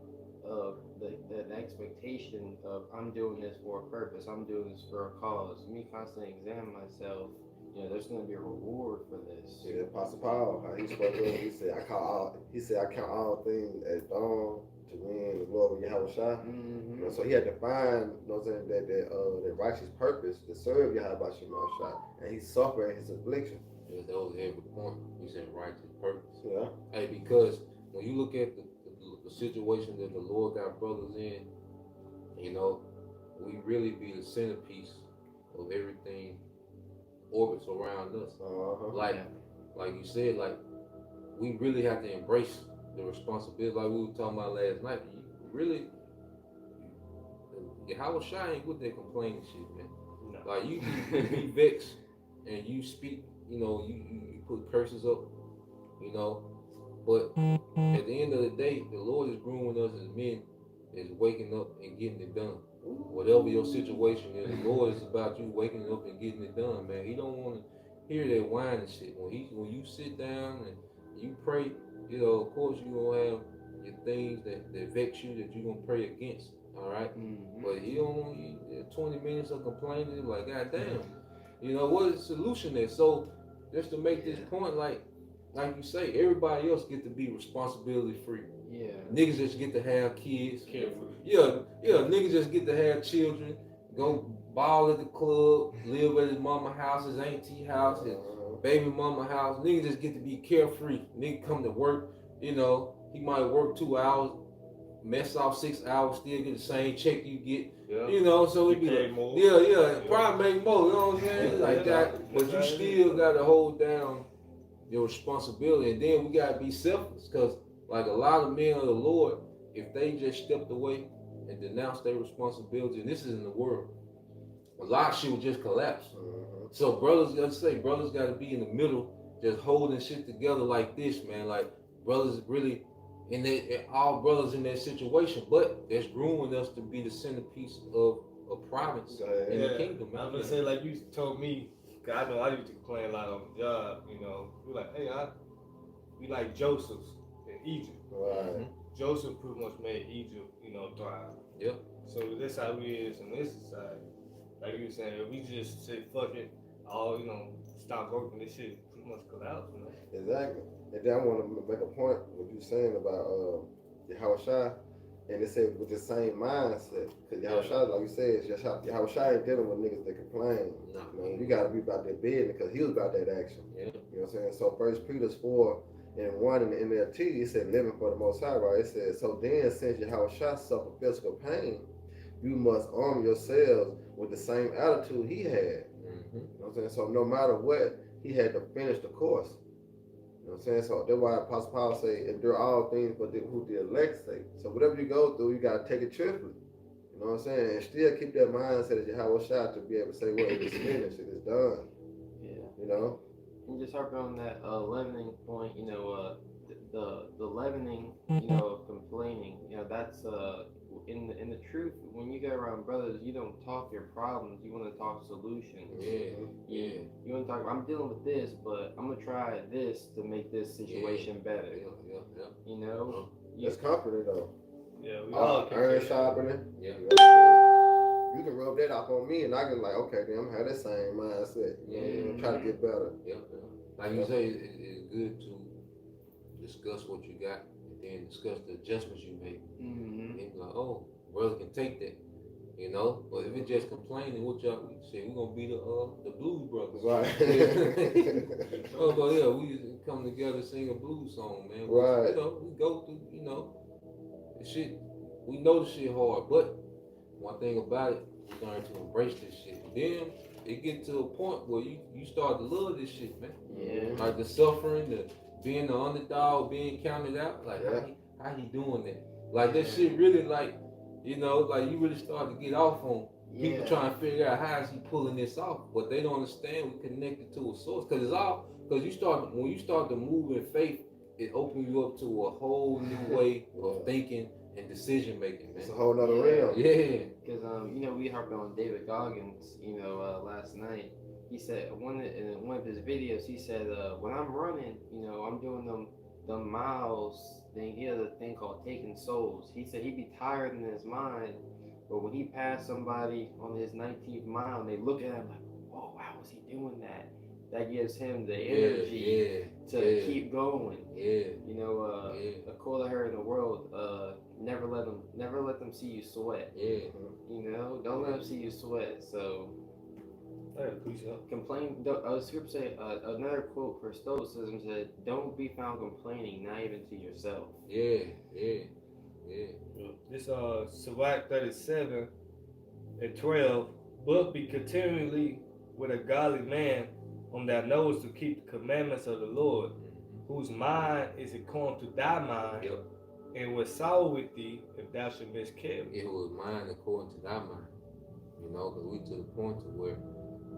of the expectation of I'm doing this for a purpose, I'm doing this for a cause. Me constantly examine myself, you know, there's going to be a reward for this. Yeah, Apostle Paul, how he spoke of, he said, I count all things as dawn to win the glory of Yahweh Shai. You know, so he had to find, you know what I'm saying, that righteous purpose to serve Yahweh Shai, and he suffered his affliction. Yeah, that was every point. You said righteous purpose. Yeah. Hey, because when you look at the situation that the Lord got brothers in, you know, we really be the centerpiece of everything orbits around us. Like you said, like we really have to embrace the responsibility. Like we were talking about last night. You really, Yahweh Shai ain't with that complaining shit, man. No. Like you be vexed and you speak, you know, you put curses up, you know, But at the end of the day, the Lord is grooming us as men, is waking up and getting it done. Whatever your situation is, the Lord is about you waking up and getting it done, man. He don't want to hear that whining shit. When you sit down and you pray, you know, of course you're gonna have your things that vex you that you're gonna pray against. All right? But he don't want you 20 minutes of complaining, like, God damn. You know, what is the solution there? So just to make this point, like you say, everybody else get to be responsibility free. Yeah. Niggas just get to have kids. Careful. Yeah, niggas just get to have children, go ball at the club, live at his mama house, his auntie house, his baby mama house. Niggas just get to be carefree. Nigga come to work, you know, he might work 2 hours, mess off 6 hours, still get the same check you get. Yeah. You know, so it be pay like, more. probably make more, you know what I'm saying? Like that. But you still gotta hold down your responsibility, and then we gotta be selfless, because like a lot of men of the Lord, if they just stepped away and denounced their responsibility, and this is in the world, a lot of shit would just collapse. So brothers, let's say brothers gotta be in the middle, just holding shit together like this, man. Like brothers really, all brothers in that situation, but that's grooming us to be the centerpiece of a province in the kingdom. I was gonna say, like you told me, 'cause I know I used to complain a lot on the job. You know, we like, hey, we like Joseph's in Egypt. Right. Joseph pretty much made Egypt, you know, thrive. Yep. So that's how we is in this society. Like you were saying, if we just say fuck it, all, you know, stop working, this shit pretty much collapse, you know. Exactly. And then I want to make a point what you saying about Yahushua, and it said with the same mindset, because Yahushua, like you said, Yahushua ain't dealing with niggas that complain. No. You know, you gotta be about that business, because he was about that action. Yeah. You know what I'm saying? So First Peter 4:1 in the NLT, it said living for the Most High, right? It said, so then since Yahushua suffered physical pain, you must arm yourselves with the same attitude he had. You know what I'm saying? So no matter what, he had to finish the course. You know what I'm saying? So that's why Apostle Paul say, endure all things but who the elect say. So whatever you go through, you gotta take it cheerfully. You know what I'm saying? And still keep that mindset of Yahushua to be able to say, well, it is finished, it is done. Yeah. You know? And just harping on that leavening point, you know, the leavening, you know, of complaining, you know, that's in the truth. When you go around brothers, you don't talk your problems. You want to talk solutions. Yeah. You want to talk. I'm dealing with this, but I'm gonna try this to make this situation better. Yeah. You know. It's comforting though. Yeah, we all can iron say that. sharpening. Yeah. You know what I'm saying? You can rub that off on me, and I can like, okay, then I'm gonna have that same mindset. You know, try to get better. Yeah. Like you say, it's good to discuss what you got and then discuss the adjustments you make. And like, oh, brother can take that, you know. But if it's just complaining, what y'all we say, we're gonna be the blues brothers. Right. Oh, but yeah, we just come together and sing a blues song, man. Right. You know, we go through, you know, the shit. We know the shit hard, but one thing about it, we learn to embrace this shit. And then it get to a point where you start to love this shit, man. Yeah. Like the suffering, the being the underdog, being counted out. Like how he doing that? Like that shit really, like, you know, like you really start to get off on people trying to figure out how is he pulling this off, but they don't understand we connected to a source, because when you start to move in faith, it opens you up to a whole new way of thinking and decision making, man. It's a whole nother realm. Yeah. Because you know, we harped on David Goggins, you know, last night. He said in one of his videos, he said, when I'm running, you know, I'm doing them miles thing. He has a thing called taking souls. He said he'd be tired in his mind, but when he passed somebody on his 19th mile, and they look at him like, "Whoa, how was he doing that?" That gives him the energy to keep going. You know, a quote I heard in the world: never let them see you sweat. You know, don't let them see you sweat. So. Complain. The script say another quote for Stoicism said, "Don't be found complaining, not even to yourself." Yeah. This Sirach 37:12, but be continually with a godly man, whom thou knowest to keep the commandments of the Lord, whose mind is according to thy mind, and was sorrow with thee if thou should miscarry. It was mine according to thy mind. You know, because we to the point to where,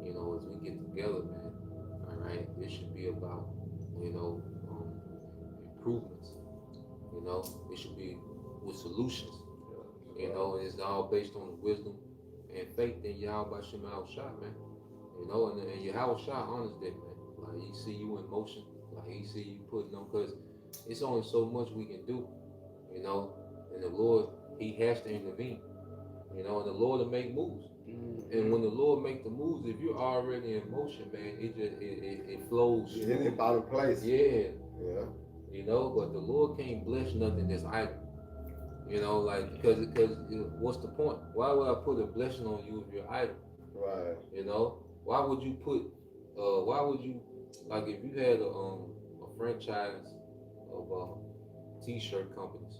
you know, as we get together, man, all right, it should be about, you know, improvements. It should be with solutions. You know, and it's all based on the wisdom and faith in Yahweh Shem Shah, man. You know, and Yahweh Shah honors that, man. Like, he see you in motion. Like, he see you putting them, because it's only so much we can do, you know. And the Lord, he has to intervene, you know, and the Lord will make moves. And when the Lord make the moves, if you're already in motion, man, it flows. It's about in place. Yeah. Yeah. You know, but the Lord can't bless nothing that's idle. You know, like, because what's the point? Why would I put a blessing on you if you're idle? Right. You know, why would you like, if you had a franchise of t-shirt companies,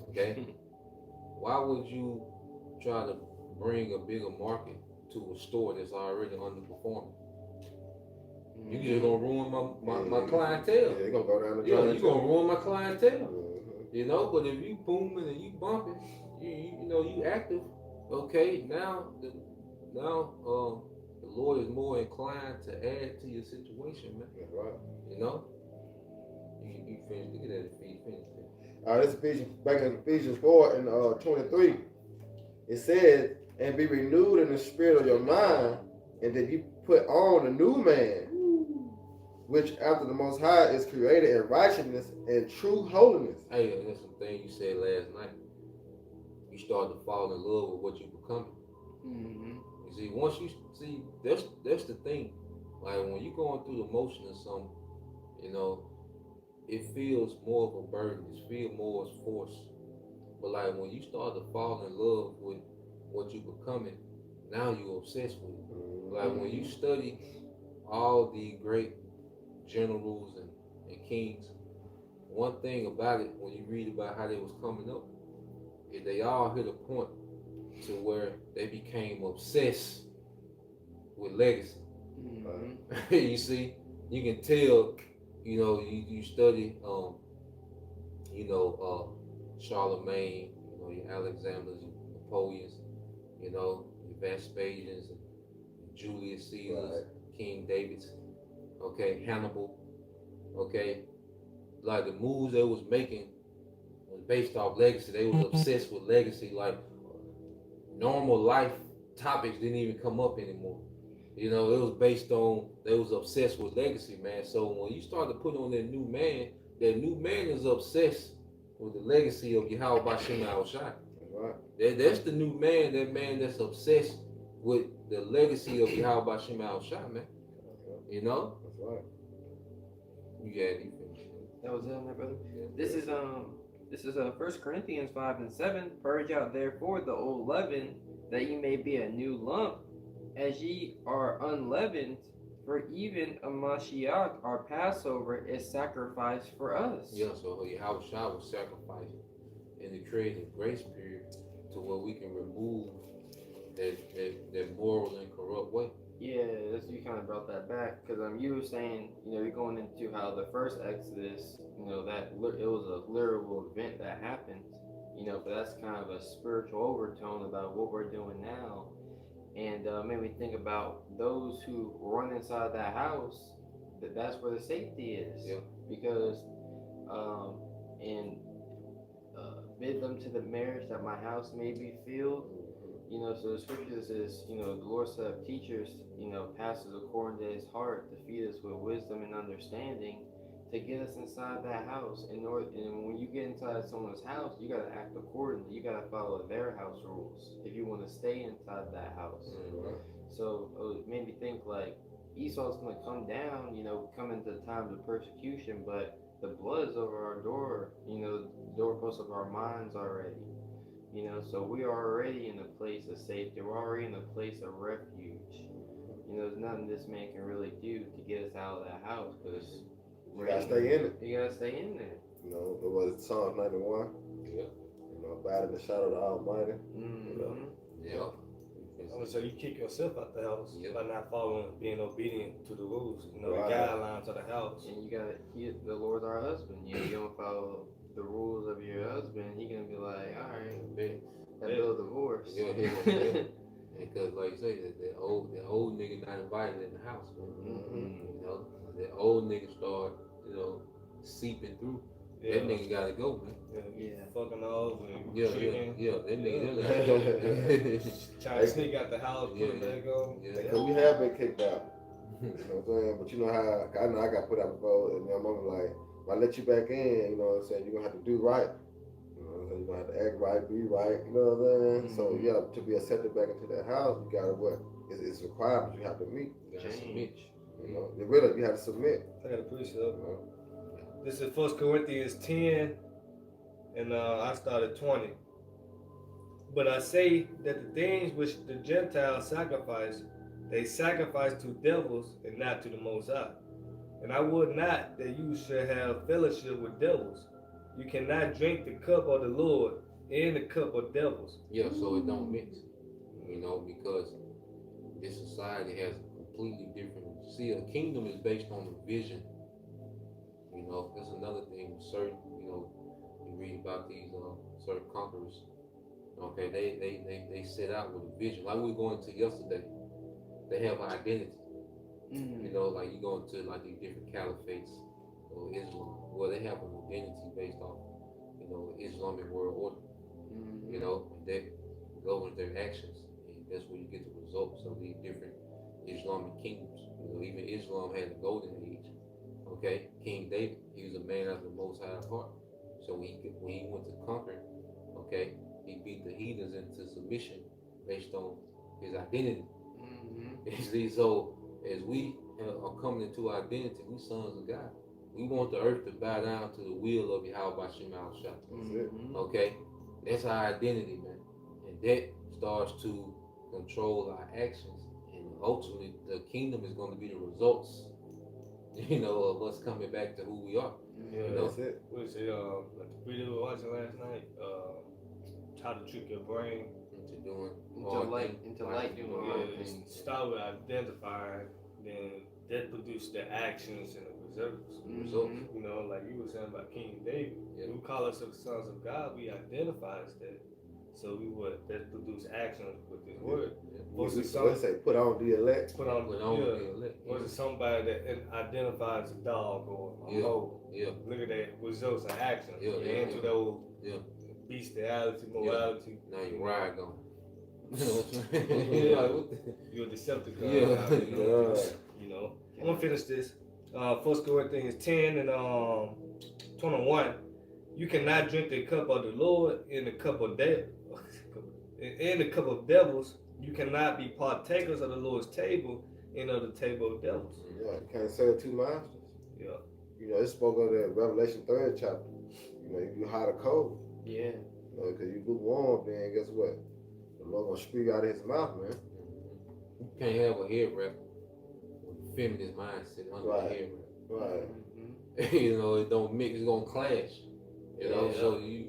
okay? Why would you try to bring a bigger market to a store that's already underperforming? You just gonna ruin my clientele. Yeah, you're gonna go down the Yeah, you gonna ruin my clientele. Mm-hmm. You know, but if you booming and you bumping, you know, you active, okay, now the Lord is more inclined to add to your situation, man. That's right. You know? You finish, look at that, finish. This Ephesians, back in Ephesians 4 and 23, it says, and be renewed in the spirit of your mind, and that you put on a new man, which after the Most High is created in righteousness and true holiness. Hey, that's something you said last night. You start to fall in love with what you're becoming. You see, once you see, that's the thing. Like, when you're going through the motion of something, you know, it feels more of a burden. It feels more as force. But like, when you start to fall in love with what you're becoming, now you're obsessed with it. Like, when you study all the great generals and kings, one thing about it, when you read about how they was coming up, is they all hit a point to where they became obsessed with legacy. You see, you can tell, you know, you study, you know, Charlemagne, you know, your Alexanders, your Napoleons, you know, your Vespasians, and Julius Caesars, King David's, okay, Hannibal, okay, like, the moves they was making was based off legacy. They was obsessed with legacy. Like, normal life topics didn't even come up anymore. You know, it was based on, they was obsessed with legacy, man. So when you start to put on that new man is obsessed with the legacy of Yahweh Shem Shai. Right. That's the new man, that man that's obsessed with the legacy of Yahweh Shem Shai, man. You know? That's right. You finished. That was it on there, brother. Yeah. This is 1 Corinthians 5:7. Purge out therefore the old leaven, that ye may be a new lump, as ye are unleavened. For even a Mashiach, our Passover, is sacrificed for us. Yeah, so Yahweh Shai was sacrificed in the creative grace period to where we can remove that moral and corrupt way. Yeah, you kind of brought that back, because you were saying, you know, you're going into how the first Exodus, you know, that it was a literal event that happened, you know, but that's kind of a spiritual overtone about what we're doing now. And made me think about those who run inside that house, that's where the safety is. Yeah. Because bid them to the marriage that my house may be filled. You know, so the scripture says, you know, the Lord set up teachers, you know, pastors according to his heart, to feed us with wisdom and understanding, to get us inside that house. And when you get inside someone's house, you got to act accordingly. You got to follow their house rules if you want to stay inside that house. So it made me think, like, Esau's going to come down, you know, come into times of persecution, but the blood's over our door, you know, the doorposts of our minds already. You know, so we are already in a place of safety. We're already in a place of refuge. You know, there's nothing this man can really do to get us out of that house, because you gotta stay in it. You gotta stay in there. You know, it was Psalms 91. Yeah. You know, abide in the shadow of the Almighty. You know. Yeah. So you kick yourself out the house by not following, being obedient to the rules, you know, Right. the guidelines of the house. And the Lord's our husband. You know, you don't follow the rules of your husband, he gonna be like, all right, that bill of divorce. Yeah. Because, like you say, that old nigga not invited in the house, man. You know, that old nigga start, you know, seeping through. Yeah. That nigga gotta go, man. Yeah. Fucking off and Yeah, cheating. that nigga Yeah. gotta go. Trying to sneak out the house, put it Yeah. back on. Yeah. Because we have been kicked out. You know what I'm saying? But you know how I know I got put out before, and my mama like, if I let you back in, you know what I'm saying, you're gonna have to do right. You know what I'm saying? You're gonna have to act right, be right, you know what I'm saying? So yeah, to be accepted back into that house, you gotta what? It's requirements you have to meet. You gotta submit. You know, really, you have to submit. I got to push it up. You know? This is 1 Corinthians 10, and I started 20. But I say that the things which the Gentiles sacrifice, they sacrifice to devils and not to the Most High. And I would not that you should have fellowship with devils. You cannot drink the cup of the Lord and the cup of devils. Yeah, so it don't mix. You know, because this society has a completely different. See, a kingdom is based on a vision. You know, that's another thing with certain. You know, you read about these certain conquerors. Okay, they set out with a vision. Like we were going to yesterday, they have an identity. You know, like you go into like these different caliphates or Islam, well, they have an identity based off, you know, Islamic world order. You know, and that governs their actions, and that's where you get the results of these different Islamic kingdoms. You know, even Islam had a golden age. Okay, King David, he was a man after the Most High heart. So when he went to conquer, okay, he beat the heathens into submission based on his identity. You see, so as we are coming into our identity, we sons of God. We want the earth to bow down to the will of Yahweh Shemal Shah. Okay, that's our identity, man, and that starts to control our actions, and ultimately the kingdom is going to be the results, you know, of us coming back to who we are. Yeah, You know? That's it. What is it? Like the video we were watching last night. How to trick your brain. Into doing Into light doing all Yeah, things. start with identifying, then that produce the actions and the results. results. You know, like you were saying about King David. Yeah. We call ourselves sons of God. We identify as that. So we would that produce actions with this word. Was it Let's say put on the elect. Put on, Put on yeah. the elect. Was it somebody that identifies a dog or a mole? Yeah. Look at that results and actions. Yeah, You're yeah, into yeah. those Yeah. bestiality, morality. Now you ride on. You know what I'm saying? Like, what the- You're a Decepticon. Yeah. You know. I'm gonna finish this. 1 Corinthians 10 and 21. You cannot drink the cup of the Lord in the cup of in the cup of devils. You cannot be partakers of the Lord's table and of the table of devils. Yeah, you can't serve two masters. Yeah. You know, it's spoke of that Revelation 3rd chapter. You know, if you hot or cold, Yeah. you know, because you lukewarm, then guess what? The Lord gonna spew out of his mouth, man. You can't have a head wrap with a feminist mindset under Right. the head Right. wrap. You know, it don't mix, it's gonna clash. You know, Yeah. so you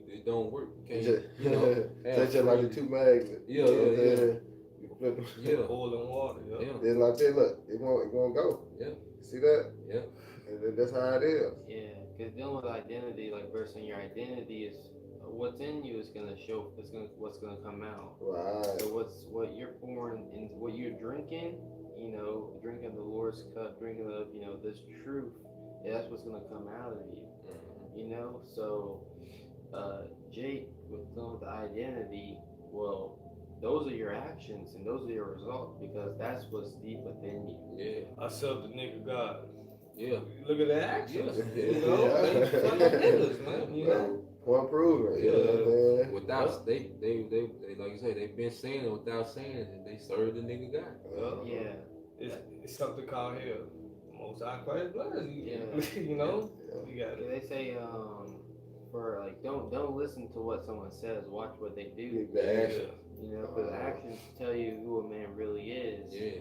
it don't work. You can't, Just, you know, just like the two magnets. Yeah, You know yeah, what I'm yeah. saying? You flip them. Yeah. Oil and water. Yeah. Yeah. It's like that, look, it won't go. Yeah. See that? Yeah. And then that's how it is. Yeah, because dealing with identity, like versus your identity is what's in you is gonna show. What's gonna come out. Right. So what you're pouring and what you're drinking, you know, drinking the Lord's cup, drinking of this truth. Yeah, that's what's gonna come out of you. You know, so Jake with dealing with the identity. Well, those are your actions and those are your results because that's what's deep within you. Yeah. I serve the nigga God. Yeah. Look at the actions. Yeah. You know, Yeah. they fucking niggas, man. You know. Point proven. You know what I'm saying? Without they like you say, they've been saying it without saying it, and they serve the nigga God. Yeah. It's something called here. Most high Christ blood. Yeah. You know? You got Yeah, it. they say for like don't listen to what someone says, watch what they do. The action. You know, because actions tell you who a man really is. Yeah.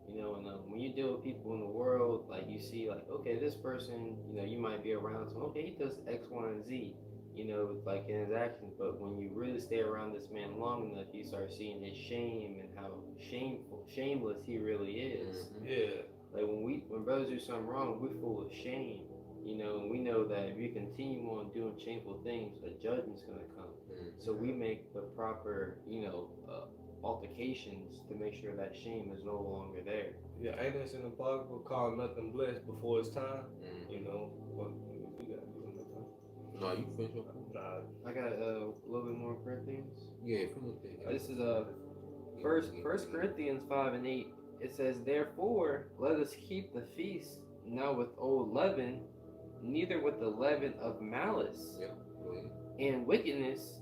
You know, and when you deal with people in the world, like you see, like okay, this person, you know, you might be around someone. Okay, he does X, Y, and Z. You know, like in his actions. But when you really stay around this man long enough, you start seeing his shame and how shameless he really is. Yeah. Like when brothers do something wrong, we're full of shame. You know, and we know that if you continue on doing shameful things, a judgment's gonna come. So we make the proper, altercations to make sure that shame is no longer there. Yeah, ain't this in the Bible called nothing blessed before it's time? You know, but we gotta do nothing. No, you finish your point. Nah, I got a little bit more Corinthians. Yeah, finish that. This is First Corinthians 5:8. It says, "Therefore, let us keep the feast not with old leaven, neither with the leaven of malice Yeah, go ahead. and wickedness,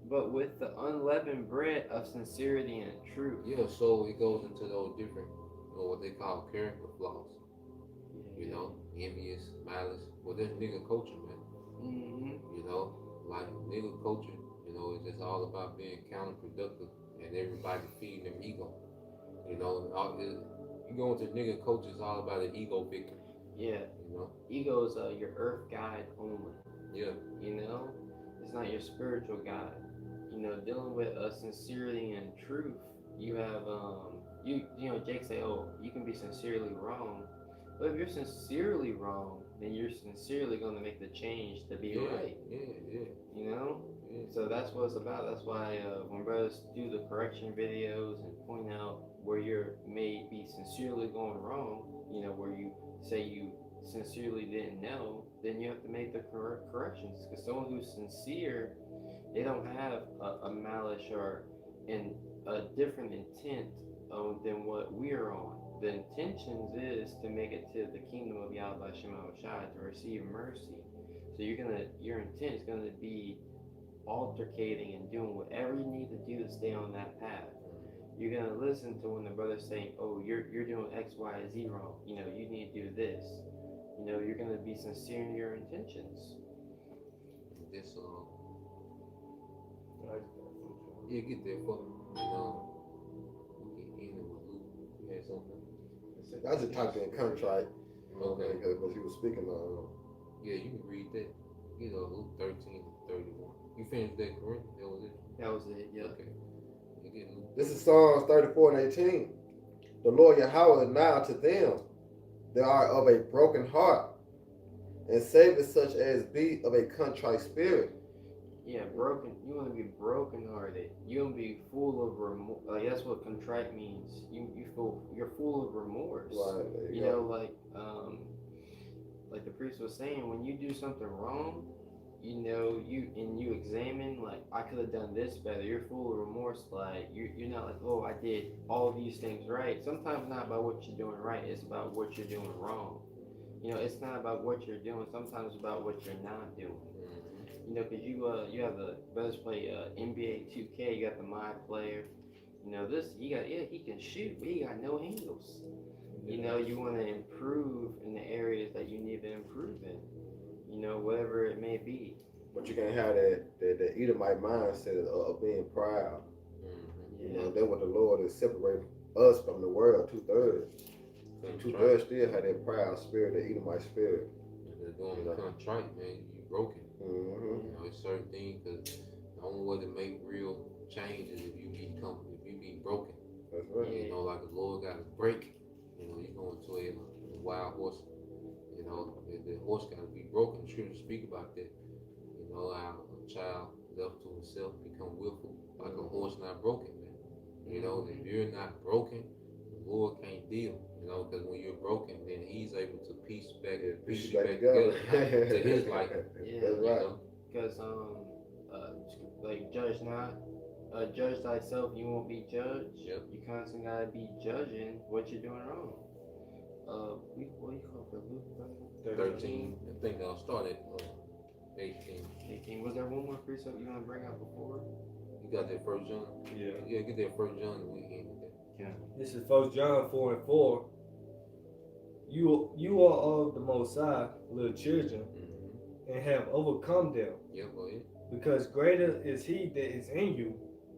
but with the unleavened bread of sincerity and truth." Yeah, so it goes into those different, what they call character flaws. You know, envious, malice. Well, that's nigga culture, man. Mm-hmm. You know, like nigga culture, it's just all about being counterproductive and everybody feeding their ego. You go into nigga culture, it's all about an ego victim. Yeah. Ego is your earth guide only. Yeah. It's not your spiritual guide. Dealing with sincerity and truth. You have Jake say, "Oh, you can be sincerely wrong," but if you're sincerely wrong, then you're sincerely going to make the change to be right. Yeah. So that's what it's about. That's why when brothers do the correction videos and point out where you may be sincerely going wrong, where you say you sincerely didn't know, then you have to make the corrections. Because someone who's sincere, they don't have a malice or a different intent than what we're on. The intentions is to make it to the kingdom of Yahweh Shema Shai, to receive mercy. So your intent is gonna be altercating and doing whatever you need to do to stay on that path. You're gonna listen to when the brother's saying, "Oh, you're doing X, Y, Z wrong. You need to do this." You're gonna be sincere in your intentions. This yeah, get there for me. We get in with Luke. You had something? I just typed in contrite. Okay. Because he was speaking on. Yeah, you can read that. Luke 13:31. You finished that, correct? That was it? That was it, yeah. Okay. You get Luke. This is Psalms 34:18. The Lord Yahweh is nigh to them that are of a broken heart, and saveth such as be of a contrite spirit. Yeah, broken. You want to be brokenhearted. You want to be full of remorse. Like that's what contrite means. You're full of remorse. Right. Like the priest was saying, when you do something wrong, you examine, like, I could have done this better. You're full of remorse. Like you're not like, oh, I did all these things right. Sometimes not about what you're doing right. It's about what you're doing wrong. It's not about what you're doing. Sometimes it's about what you're not doing. Because you have the brothers play NBA 2K. You got the My Player. He can shoot, but he got no handles. You want to improve in the areas that you need to improve in. Whatever it may be. But you can't have that Edomite mindset of being proud. That's what the Lord is separating us from the world. 2/3. 2/3 still have that proud spirit, that Edomite spirit. They're going to contrite, man. You broken. It's certain things, because the only way to make real change is if you be broken. That's right. Like the Lord got to break. You go into a wild horse. The horse got to be broken. The scriptures speak about that. How a child left to himself become willful, like a horse not broken, man. If you're not broken, the Lord can't deal. Because when you're broken, then He's able to piece you back together to His liking. Yeah, that's right. Because like judge not, judge thyself, you won't be judged. Yep. You constantly gotta be judging what you're doing wrong. What do you call it? Luke 13. I think I'll start at 18. 18. Was there one more precept you want to bring out before? You got that 1 John? Yeah. Get that 1 John and we end with that. Yeah. This is 1 John 4:4. You are of the Most High, little children, and have overcome them. Yeah, go ahead. Because greater is He that is in you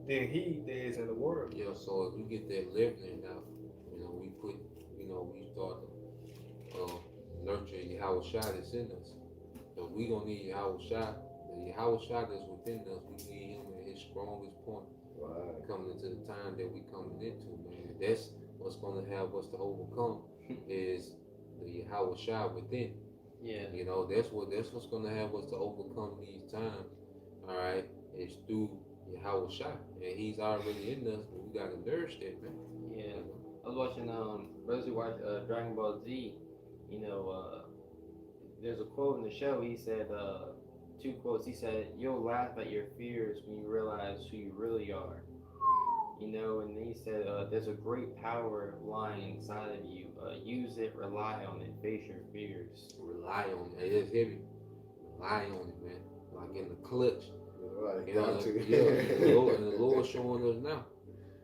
than he that is in the world. Yeah, so if we get that leavening out, we start to nurture Yahweh Shai that's in us. So we gonna need Yahweh Shai. The Yahweh Shai that's within us, we need him at his strongest point. Right. Coming into the time that we coming into, man. That's what's gonna have us to overcome is the Yahweh Shai within. Yeah. That's what's gonna have us to overcome these times. All right, it's through Yahweh Shai, and He's already in us, but we gotta nourish that, man. Yeah. I was watching brothers who watch Dragon Ball Z. There's a quote in the show. He said, two quotes. He said, "You'll laugh at your fears when you realize who you really are." You know, and then he said, "There's a great power lying inside of you. Use it, rely on it, face your fears." Rely on it. It's heavy. Rely on it, man. Like in the clutch. Right, You know, got to. and the Lord showing us now.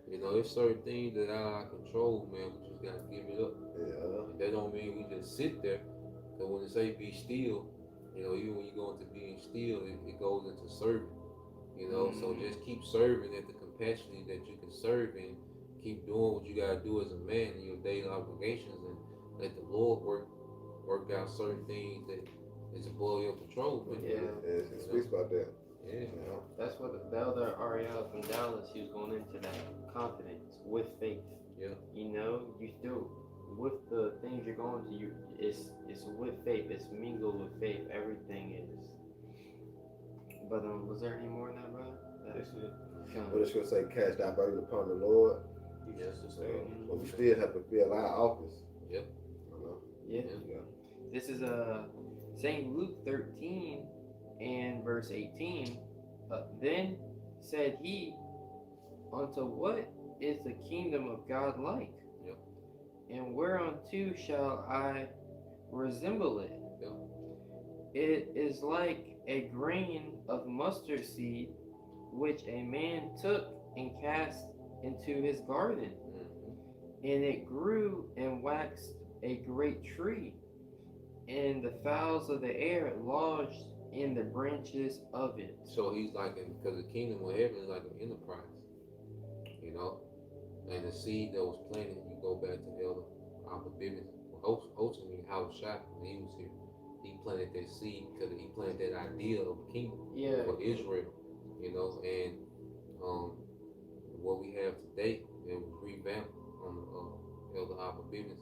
You know, there's certain things that are out of control, man. We just gotta give it up. Yeah. And that don't mean we just sit there. Because when they say be still, you know, even when you go into being still, it goes into serving. You know, so just keep serving at the capacity that you can serve in. Keep doing what you gotta do as a man in your daily obligations, and let the Lord work out certain things that is above your control, man. Yeah. It speaks about that. Yeah. That's what the elder Ariel from Dallas, he was going into that confidence with faith. Yeah. You know, you still with the things you're going to, it's with faith. It's mingled with faith. Everything is. But was there any more in that, brother? That's it. But it's gonna say, "Cast thy burden upon the Lord." Yes, it's But we still have to fill our office. Yep. You know? Yeah. Yeah. This is St. Luke 13 and verse 18. Then said he, "Unto what is the kingdom of God like? Yep. And whereunto shall I resemble it? Yep. It is like a grain of mustard seed, which a man took and cast into his garden, and it grew and waxed a great tree, and the fowls of the air lodged in the branches of it." So he's like, because the kingdom of heaven is like an enterprise, you know, and the seed that was planted, you go back to Elder Alpha Bivens, ultimately how shot when he was here. He planted that seed because he planted that idea of a kingdom for Israel, you know, and what we have today, it was revamped on Elder Alpha Bivens,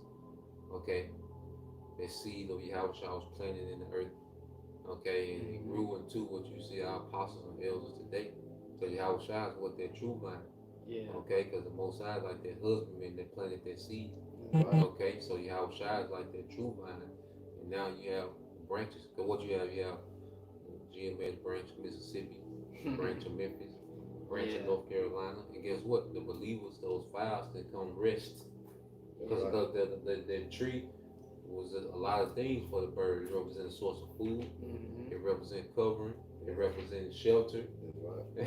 okay, that seed of Yahushua was planted in the earth, okay, and it grew into what you see our apostles and elders today. So Yahushua is what that true vine, okay, because the Most High is like that husbandman that planted that seed, okay, so Yahushua is like that true vine, and now you have branches, because what you have GMS branch Mississippi, branch of Memphis, branch of North Carolina, and guess what? The believers, those files, that come rest, because that tree was a lot of things for the bird. It represents a source of food. It represents covering. It represents shelter.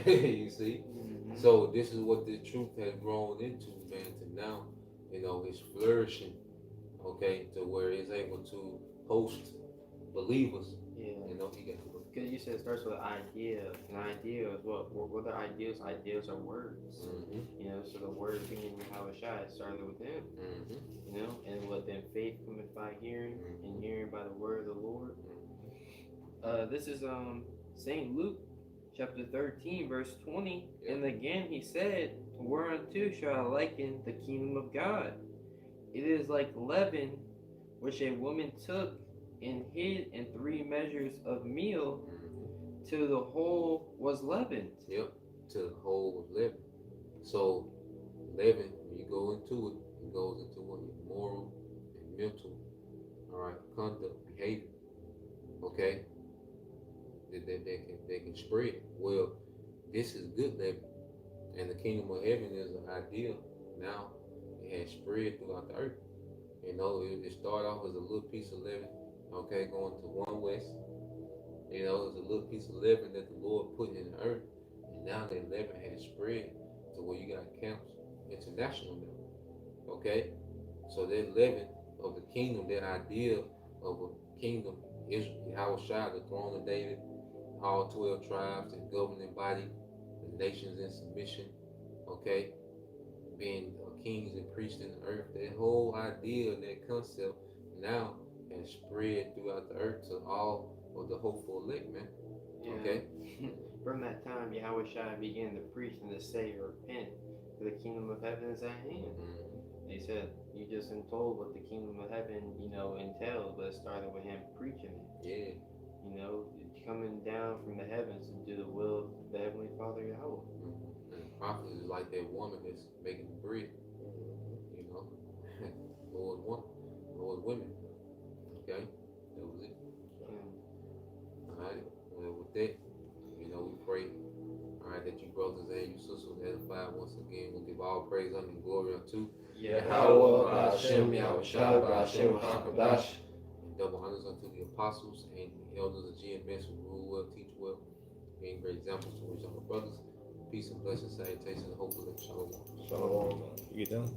You see? So this is what the truth has grown into, man, to now, you know, it's flourishing, okay, to where it's able to host believers. You know, he got to look. Because you said it starts with an idea. An idea is what are ideas? Ideas are words. You know, so the word being Yahushua started with him. You know, and what then faith cometh by hearing, and hearing by the word of the Lord. This is St. Luke chapter 13, verse 20. And again he said, "Whereunto shall I liken the kingdom of God? It is like leaven, which a woman took and hid in 3 measures of meal, till the whole was leavened." Yep, till the whole was leavened. So leaven, when you go into it, it goes into what your moral and mental, all right, conduct, behavior, okay, they can spread. Well, this is good leaven, and the kingdom of heaven is an idea. Now it has spread throughout the earth. You know, it started off as a little piece of leaven, okay, going to one west. You know, it's a little piece of leaven that the Lord put in the earth, and now that leaven has spread to where you got camps international now. Okay, so that leaven of the kingdom, that idea of a kingdom, is Yahushua, the throne of David, all 12 tribes and governing body, the nations in submission. Okay, being kings and priests in the earth. That whole idea, that concept, now has spread throughout the earth to all of the hopeful elect, man. Okay. From that time, Yahushua began to preach and to say, "Repent, for the kingdom of heaven is at hand." They said, you just been told what the kingdom of heaven, you know, entails, but it started with him preaching it. Yeah. You know, coming down from the heavens to do the will of the Heavenly Father Yahweh. And the prophet is like that woman that's making the bread. You know, Lord's women. Okay, that was it. All right. Well, with that. God. Once again, we'll give all praise, honor, and glory unto Yahweh, Hashem, Yahushua, Hashem, HaKadosh. and double honors unto the apostles and the elders of GMS who rule well, teach well, being great examples to his younger brothers. Peace and blessings, salutations, and hopefully shalom. Shalom. You get down?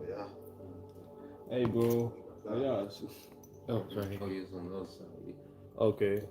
Yeah. Hey, bro. Yeah. Oh, yes, on the other side. Okay.